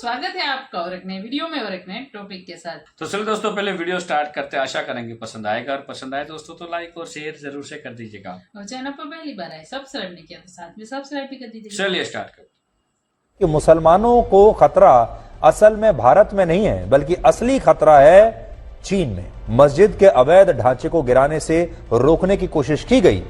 स्वागत है आपका और एक नए वीडियो में और एक नए टॉपिक के साथ। तो चलो दोस्तों, पहले वीडियो स्टार्ट करते हैं। आशा करेंगे पसंद आएगा, और पसंद आए दोस्तों तो लाइक और शेयर जरूर से कर दीजिएगा। और चैनल पर पहली बार आए सब्सक्राइब नहीं किया तो साथ में सब्सक्राइब भी कर दीजिएगा। चलिए स्टार्ट करते हैं। कि मुसलमानों को खतरा असल में भारत में नहीं है, बल्कि असली खतरा है चीन में। मस्जिद के अवैध ढांचे को गिराने से रोकने की कोशिश की गई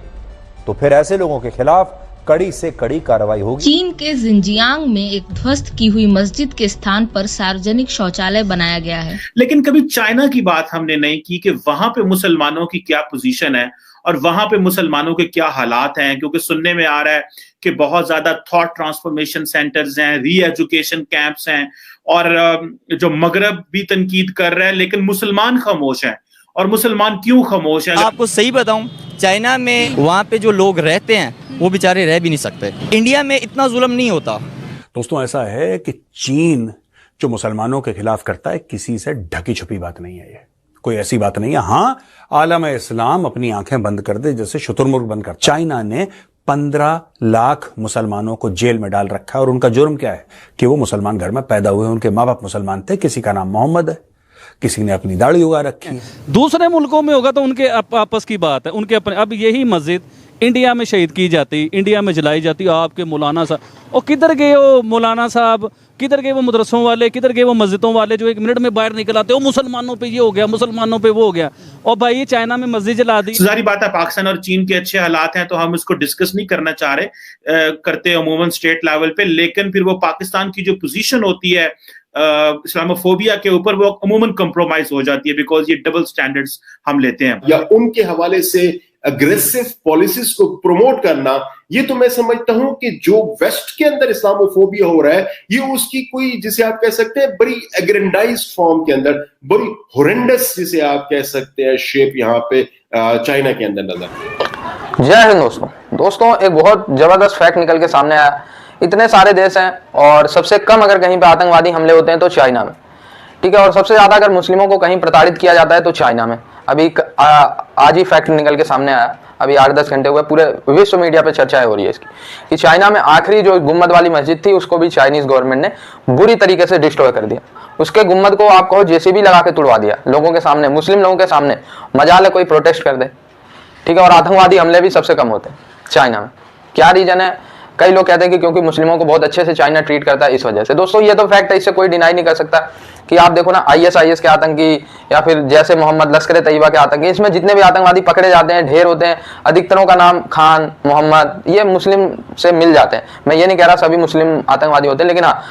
तो फिर ऐसे लोगों के खिलाफ कड़ी से कड़ी कार्रवाई होगी। चीन के जिंजियांग में एक ध्वस्त की हुई मस्जिद के स्थान पर सार्वजनिक शौचालय बनाया गया है। लेकिन कभी चाइना की बात हमने नहीं की कि वहां पे मुसलमानों की क्या पोजीशन है और वहां पे मुसलमानों के क्या हालात हैं, क्योंकि सुनने में आ रहा है कि बहुत ज्यादा थॉट ट्रांसफॉर्मेशन सेंटर्स हैं, री एजुकेशन कैंप्स हैं, और जो मगरब भी तनकीद कर रहा है, लेकिन मुसलमान खामोश हैं। और मुसलमान क्यों खामोश हैं? आपको सही बताऊं, चाइना में वहाँ पे जो लोग रहते हैं वो बेचारे रह भी नहीं सकते। इंडिया में इतना जुल्म नहीं होता। दोस्तों, ऐसा है कि चीन जो मुसलमानों के खिलाफ करता है, किसी से ढकी छुपी बात नहीं है। ये कोई ऐसी बात नहीं है। हाँ, आलम इस्लाम अपनी आंखें बंद कर दे जैसे शुतुरमुर्ग बंद कर। चाइना ने 15 लाख मुसलमानों को जेल में डाल रखा है, और उनका जुर्म क्या है कि वो मुसलमान घर में पैदा हुए, उनके माँ बाप मुसलमान थे, किसी का नाम मोहम्मद है, किसी ने अपनी दाढ़ी उगा रखी है। दूसरे मुल्कों में होगा तो उनके आपस की बात है, उनके अपने। अब यही मस्जिद इंडिया में शहीद की जाती, इंडिया में जलाई जाती, आपके मौलाना साहब, और किधर गए वो मौलाना साहब, किधर गए वो मदरसों वाले, किधर गए वो मस्जिदों वाले जो एक मिनट में बाहर निकल आते हो, मुसलमानों पे ये हो गया, मुसलमानों पे वो हो गया। और भाई ये चाइना में मस्जिद जला दी। सारी बात है, पाकिस्तान और चीन के अच्छे हालात हैं तो हम इसको डिस्कस नहीं करना चाह रहे, करते अमूमन स्टेट लेवल पे। लेकिन फिर वो पाकिस्तान की जो पोजीशन होती है इस्लामोफोबिया के ऊपर, वो अमूमन कंप्रोमाइज हो जाती है, बिकॉज ये डबल स्टैंडर्ड्स हम लेते हैं। या उनके हवाले से अग्रेसिव पॉलिसीज को प्रमोट करना, ये तो मैं समझता हूं कि जो वेस्ट के अंदर इस्लामोफोबिया हो रहा है, ये उसकी कोई, जिसे आप कह सकते हैं, बड़ी एग्रेंडाइज फॉर्म के अंदर, बड़ी होरेंडस जिसे आप कह सकते हैं शेप यहाँ पे चाइना के अंदर नजर। जय हिंद दोस्तों, एक बहुत जबरदस्त फैक्ट निकल के सामने आया। इतने सारे देश हैं और सबसे कम अगर कहीं पे आतंकवादी हमले होते हैं तो चाइना में, ठीक है, और सबसे ज्यादा अगर मुस्लिमों को कहीं प्रताड़ित किया जाता है तो चाइना में। अभी आज ही फैक्ट निकल के सामने आया, अभी 8-10 घंटे हुए, पूरे विश्व मीडिया पे चर्चा हो रही है इसकी, कि चाइना में आखिरी जो गुम्बद वाली मस्जिद थी उसको भी चाइनीज गवर्नमेंट ने बुरी तरीके से डिस्ट्रॉय कर दिया। उसके गुम्बद को आप कहो जेसीबी लगा के तुड़वा दिया लोगों के सामने, मुस्लिम लोगों के सामने। मजाल है कोई प्रोटेस्ट कर दे, ठीक है। और आतंकवादी हमले भी सबसे कम होते हैं चाइना में। क्या रीजन है? कई लोग कहते हैं कि क्योंकि मुस्लिमों को बहुत अच्छे से चाइना ट्रीट करता है, इस वजह से। दोस्तों, ये तो फैक्ट है, इससे कोई डिनाई नहीं कर सकता कि आप देखो ना, ISIS के आतंकी या फिर जैसे मोहम्मद लश्कर तैयबा के आतंकी, इसमें जितने भी आतंकवादी पकड़े जाते हैं, ढेर होते हैं, अधिकतरों का नाम खान, मोहम्मद, ये मुस्लिम से मिल जाते हैं। मैं ये नहीं कह रहा सभी मुस्लिम आतंकवादी होते हैं, लेकिन हाँ,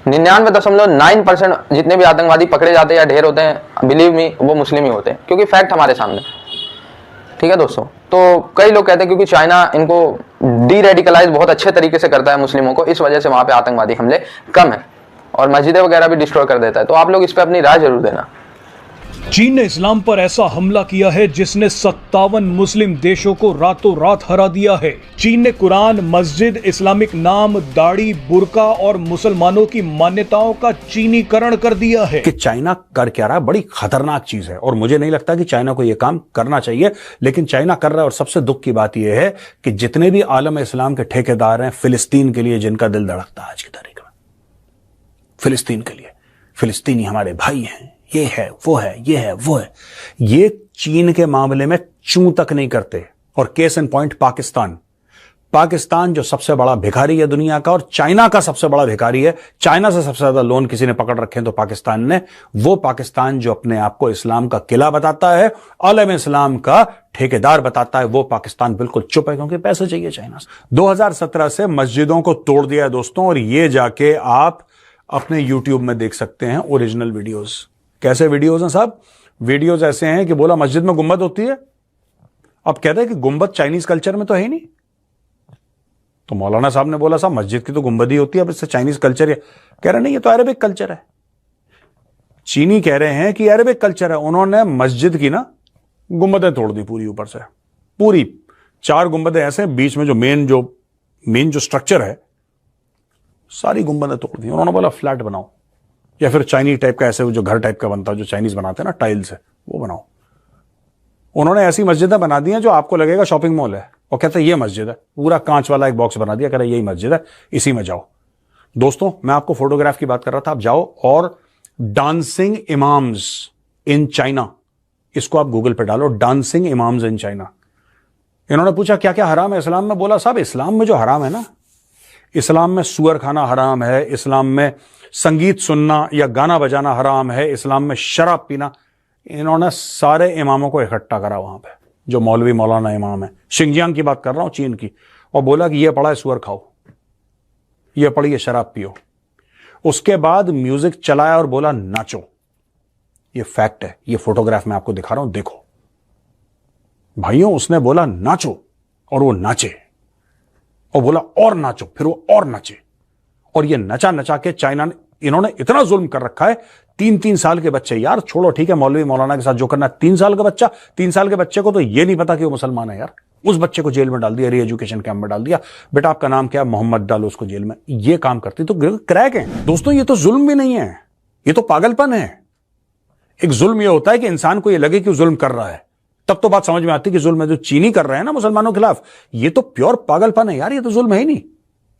99.9% जितने भी आतंकवादी पकड़े जाते हैं या ढेर होते हैं, बिलीव मी, वो मुस्लिम ही होते हैं, क्योंकि फैक्ट हमारे सामने, ठीक है दोस्तों। तो कई लोग कहते हैं क्योंकि चाइना इनको डी रेडिकलाइज बहुत अच्छे तरीके से करता है मुस्लिमों को, इस वजह से वहां पे आतंकवादी हमले कम है और मस्जिदें वगैरह भी डिस्ट्रॉय कर देता है। तो आप लोग इस पे अपनी राय जरूर देना। चीन ने इस्लाम पर ऐसा हमला किया है जिसने 57 मुस्लिम देशों को रातों रात हरा दिया है। चीन ने कुरान, मस्जिद, इस्लामिक नाम, दाढ़ी, बुर्का और मुसलमानों की मान्यताओं का चीनीकरण कर दिया है। कि चाइना कर क्या रहा है, बड़ी खतरनाक चीज है, और मुझे नहीं लगता कि चाइना को यह काम करना चाहिए, लेकिन चाइना कर रहा है। और सबसे दुख की बात यह है कि जितने भी आलम इस्लाम के ठेकेदार हैं, फिलिस्तीन के लिए जिनका दिल धड़कता है आज की तारीख में, फिलिस्तीन के लिए, फिलिस्तीनी हमारे भाई हैं, ये है वो है, ये है वो है, ये चीन के मामले में चूं तक नहीं करते। और केस इन पॉइंट पाकिस्तान जो सबसे बड़ा भिखारी है दुनिया का, और चाइना का सबसे बड़ा भिखारी है। चाइना से सबसे ज्यादा लोन किसी ने पकड़ रखे हैं तो पाकिस्तान ने। वो पाकिस्तान जो अपने आप को इस्लाम का किला बताता है, आलम इस्लाम का ठेकेदार बताता है, वो पाकिस्तान बिल्कुल चुप है, क्योंकि पैसे चाहिए चाइना से। 2017 से मस्जिदों को तोड़ दिया है दोस्तों, और ये जाके आप अपने यूट्यूब में देख सकते हैं ओरिजिनल वीडियोस। कैसे वीडियोस हैं साहब? वीडियोस ऐसे हैं कि बोला मस्जिद में गुंबद होती है, अब कहते हैं कि गुंबद चाइनीज कल्चर में तो है ही नहीं। तो मौलाना साहब ने बोला साहब मस्जिद की तो गुंबद ही होती है, अब इससे चाइनीज कल्चर है। कह रहे नहीं, ये तो अरेबिक कल्चर है। चीनी कह रहे हैं कि अरेबिक कल्चर है। उन्होंने मस्जिद की ना गुंबदें तोड़ दी पूरी, ऊपर से पूरी 4 गुंबदें ऐसे, बीच में जो मेन जो स्ट्रक्चर है, सारी गुंबदें तोड़ दी। उन्होंने बोला फ्लैट बनाओ, या फिर चाइनीज टाइप का, ऐसे जो घर टाइप का बनता है, जो चाइनीज बनाते हैं ना टाइल से, वो बनाओ। उन्होंने ऐसी मस्जिदें बना दी हैं जो आपको लगेगा शॉपिंग मॉल है, और कहते हैं ये मस्जिद है। पूरा कांच वाला एक बॉक्स बना दिया, कह रहे यही मस्जिद है, इसी में जाओ। दोस्तों मैं आपको फोटोग्राफ की बात कर रहा था, आप जाओ और डांसिंग इमाम्स इन चाइना, इसको आप गूगल पे डालो, डांसिंग इमाम्स इन चाइना। इन्होंने पूछा क्या क्या हराम है इस्लाम में, बोला साहब इस्लाम में जो हराम है ना, इस्लाम में सुअर खाना हराम है, इस्लाम में संगीत सुनना या गाना बजाना हराम है, इस्लाम में शराब पीना। इन्होंने सारे इमामों को इकट्ठा करा वहां पे, जो मौलवी मौलाना इमाम है, शिंजियांग की बात कर रहा हूं, चीन की, और बोला कि यह पड़ा है सुअर खाओ, यह पड़ी है शराब पियो। उसके बाद म्यूजिक चलाया और बोला नाचो। यह फैक्ट है, यह फोटोग्राफ मैं आपको दिखा रहा हूं, देखो भाइयों, उसने बोला नाचो और वो नाचे, और बोला और नाचो, फिर वो और नाचे, और ये नचा नचा के चाइना ने, इन्होंने इतना जुल्म कर रखा है। 3-3 साल के बच्चे, यार छोड़ो ठीक है मौलवी मौलाना के साथ जो करना, 3 साल का बच्चा, 3 साल के बच्चे को तो ये नहीं पता कि वो मुसलमान है यार, उस बच्चे को जेल में डाल दिया, री एजुकेशन कैंप में डाल दिया, बेटा आपका नाम क्या है, मोहम्मद, डालो उसको जेल में। ये काम करती तो क्रैक है दोस्तों, ये तो जुल्म भी नहीं है, ये तो पागलपन है। एक जुल्म ये होता है कि इंसान को ये लगे कि वो जुल्म कर रहा है, तब तो बात समझ में आती है कि जुल्म है। जो चीनी कर रहे हैं ना मुसलमानों के खिलाफ, ये तो प्योर पागलपन है यार, ये तो जुल्म है ही नहीं,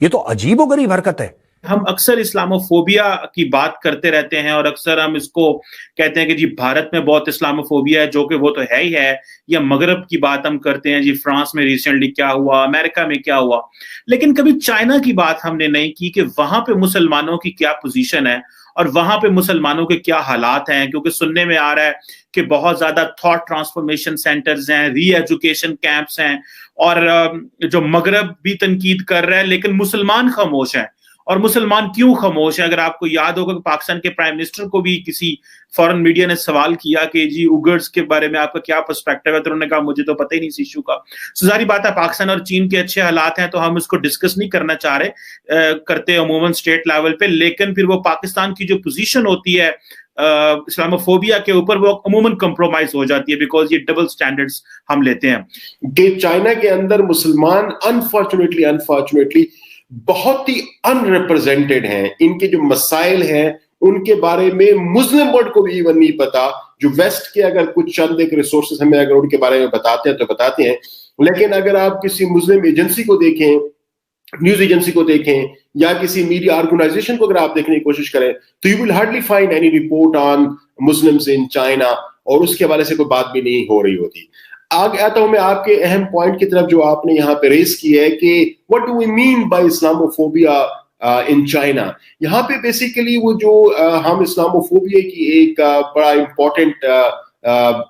ये तो अजीबोगरीब हरकत है। हम अक्सर इस्लामोफोबिया की बात करते रहते हैं और अक्सर हम इसको कहते हैं कि जी भारत में बहुत इस्लामोफोबिया है, जो कि वो तो है ही है, या मगरब की बात हम करते हैं जी फ्रांस में रिसेंटली क्या हुआ, अमेरिका में क्या हुआ, लेकिन कभी चाइना की बात हमने नहीं की कि वहां पे मुसलमानों की क्या पोजीशन है और वहां पे मुसलमानों के क्या हालात हैं। क्योंकि सुनने में आ रहा है कि बहुत ज्यादा थॉट ट्रांसफॉर्मेशन सेंटर्स हैं, री एजुकेशन कैंप्स हैं, और जो मगरब भी तनकीद कर रहा है लेकिन मुसलमान खामोश हैं। और मुसलमान क्यों खामोश है? अगर आपको याद होगा कि पाकिस्तान के प्राइम मिनिस्टर को भी किसी फॉरेन मीडिया ने सवाल किया कि जी उगर्स के बारे में आपका क्या पर्सपेक्टिव है, तो उन्होंने कहा मुझे तो पता ही नहीं इस इशू का। सारी बात है, पाकिस्तान और चीन के अच्छे हालात हैं तो हम इसको डिस्कस नहीं करना चाह रहे, करते अमूमन स्टेट लेवल पे, लेकिन फिर वो पाकिस्तान की जो पोजीशन होती है इस्लामोफोबिया के ऊपर, वो अमूमन कंप्रोमाइज हो जाती है, बिकॉज ये डबल स्टैंडर्ड्स हम लेते हैं। कि चाइना के अंदर मुसलमान अनफॉर्चुनेटली बहुत ही अनरिप्रेजेंटेड हैं। इनके जो मसाइल हैं उनके बारे में मुस्लिम वर्ल्ड को भी इवन नहीं पता। जो वेस्ट के अगर कुछ चंद एक रिसोर्सेज हमें अगर उनके बारे में बताते हैं तो बताते हैं, लेकिन अगर आप किसी मुस्लिम एजेंसी को देखें, न्यूज एजेंसी को देखें, या किसी मीडिया ऑर्गेनाइजेशन को अगर आप देखने की कोशिश करें, तो you will hardly find any report on Muslims in China, और उसके हवाले से कोई बात भी नहीं हो रही होती। आगे आता हूं मैं आपके अहम पॉइंट की तरफ जो आपने यहां पे रेस की है कि what do we mean by Islamophobia in China. यहाँ पे बेसिकली वो जो हम इस्लामोफोबिया की एक बड़ा इंपॉर्टेंट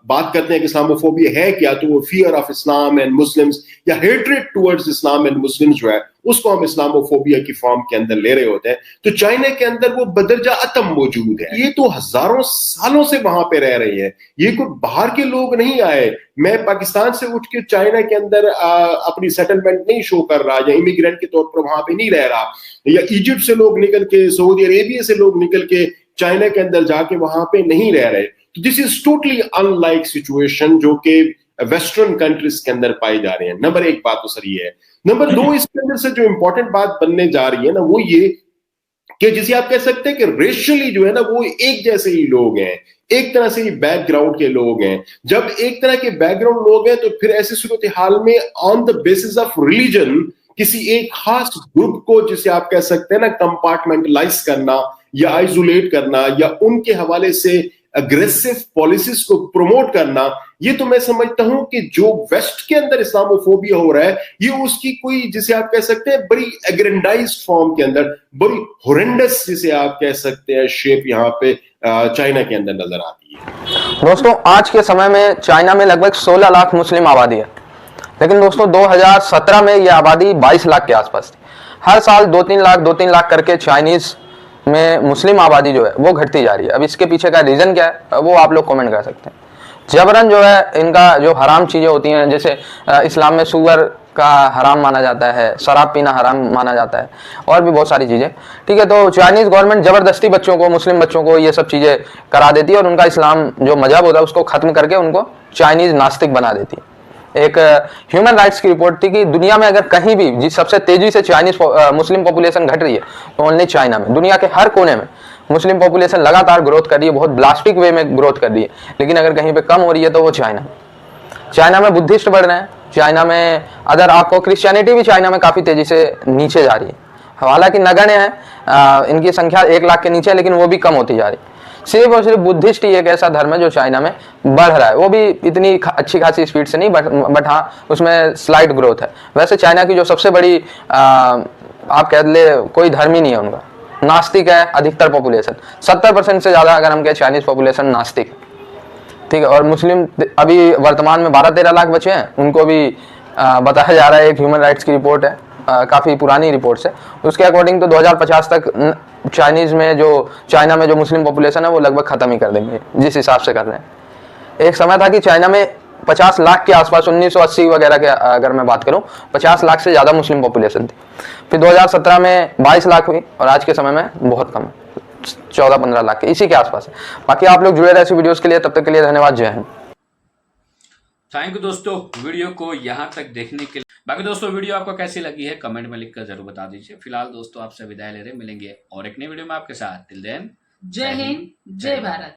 बात करते हैं कि इस्लामोफोबिया है क्या, तो वो fear of Islam and Muslims या hatred towards Islam and Muslims जो है उसको हम इस्लामोफोबिया की फॉर्म के अंदर ले रहे होते हैं। तो चाइना के अंदर वो बदरजा अतम मौजूद है। ये तो हजारों सालों से वहां पे रह रहे हैं, ये कोई बाहर के लोग नहीं आए। मैं पाकिस्तान से उठ के चाइना के अंदर अपनी सेटलमेंट नहीं शो कर रहा, या इमिग्रेंट के तौर पर वहां पे नहीं रह रहा, या इजिप्ट से लोग निकल के, सऊदी अरेबिया से लोग निकल के चाइना के अंदर जाके वहां पे नहीं रह रहे। This is totally unlike situation जो कि वेस्टर्न कंट्रीज के अंदर पाई जा रही है। नंबर एक बात तो सर ये है। नंबर दो, इसके अंदर से जो इंपॉर्टेंट बात बनने जा रही है ना, वो ये कि जिसे आप कह सकते हैं कि रेशियली जो है ना वो एक जैसे ही लोग हैं, एक तरह से ही बैकग्राउंड के लोग हैं। जब एक तरह के बैकग्राउंड लोग हैं तो फिर ऐसी सूरत हाल में on the basis of religion किसी एक खास ग्रुप को, जिसे आप कह सकते हैं ना, कंपार्टमेंटलाइज करना या आइसोलेट करना या उनके हवाले से अग्रेसिव पॉलिसीज को प्रमोट करना, ये तो मैं समझता हूं कि जो वेस्ट के अंदर इस्लामोफोबिया हो रहा है ये उसकी कोई, जिसे आप कह सकते हैं, बड़ी एग्रेंडाइज्ड फॉर्म के अंदर, बड़ी हॉरेंडस जिसे आप कह सकते हैं शेप यहाँ पे चाइना के अंदर नजर आती है। दोस्तों आज के समय में चाइना में लगभग 16 लाख मुस्लिम आबादी है, लेकिन दोस्तों 2017 में यह आबादी 22 लाख के आसपास थी। हर साल 2-3 लाख करके चाइनीज में मुस्लिम आबादी जो है वो घटती जा रही है। अब इसके पीछे का रीजन क्या है वो आप लोग कमेंट कर सकते हैं। जबरन जो है इनका जो हराम चीजें होती हैं, जैसे इस्लाम में सुअर का हराम माना जाता है, शराब पीना हराम माना जाता है, और भी बहुत सारी चीजें, ठीक है। तो चाइनीज गवर्नमेंट जबरदस्ती बच्चों को, मुस्लिम बच्चों को ये सब चीजें करा देती है और उनका इस्लाम जो मजहब होता है उसको खत्म करके उनको चाइनीज नास्तिक बना देती है। एक ह्यूमन राइट्स की रिपोर्ट थी कि दुनिया में अगर कहीं भी जिस सबसे तेजी से चाइनीज मुस्लिम पॉपुलेशन घट रही है तो ओनली चाइना में। दुनिया के हर कोने में मुस्लिम पॉपुलेशन लगातार ग्रोथ कर रही है, बहुत ब्लास्टिक वे में ग्रोथ कर रही है, लेकिन अगर कहीं पे कम हो रही है तो वो चाइना में बुद्धिस्ट बढ़ रहे हैं, चाइना में अदर आपको क्रिश्चियनिटी भी चाइना में काफी तेजी से नीचे जा रही है। हालांकि नगण्य है, इनकी संख्या 1 लाख के नीचे है, लेकिन वो भी कम होती जा रही। सिर्फ और सिर्फ बुद्धिस्ट ही एक ऐसा धर्म है जो चाइना में बढ़ रहा है, वो भी इतनी अच्छी खासी स्पीड से नहीं, बट हाँ उसमें स्लाइड ग्रोथ है। वैसे चाइना की जो सबसे बड़ी आप कह ले कोई धर्म ही नहीं है उनका, नास्तिक है अधिकतर पॉपुलेशन, 70% से ज़्यादा अगर हम कहें चाइनीज पॉपुलेशन नास्तिक, ठीक है। और मुस्लिम अभी वर्तमान में 12-13 लाख बचे हैं, उनको भी बताया जा रहा है, एक ह्यूमन राइट्स की रिपोर्ट है, काफ़ी पुरानी रिपोर्ट्स है, उसके अकॉर्डिंग तो 2050 तक चाइना में जो मुस्लिम पॉपुलेशन है वो लगभग खत्म ही कर देंगे, जिस हिसाब से कर रहे हैं। एक समय था कि चाइना में 50 लाख के आसपास 1980 वगैरह के अगर मैं बात करूं 50 लाख से ज़्यादा मुस्लिम पॉपुलेशन थी, फिर 2017 में 22 लाख हुई और आज के समय में बहुत कम, 14-15 लाख के इसी के आसपास है। बाकी आप लोग जुड़े रहे ऐसी वीडियोस के लिए, तब तक के लिए धन्यवाद, जय हिंद। थैंक यू दोस्तों वीडियो को यहाँ तक देखने के लिए। बाकी दोस्तों वीडियो आपको कैसी लगी है कमेंट में लिखकर जरूर बता दीजिए। फिलहाल दोस्तों आपसे विदाई ले रहे, मिलेंगे और एक नई वीडियो में आपके साथ। टिल देन जय हिंद, जय भारत।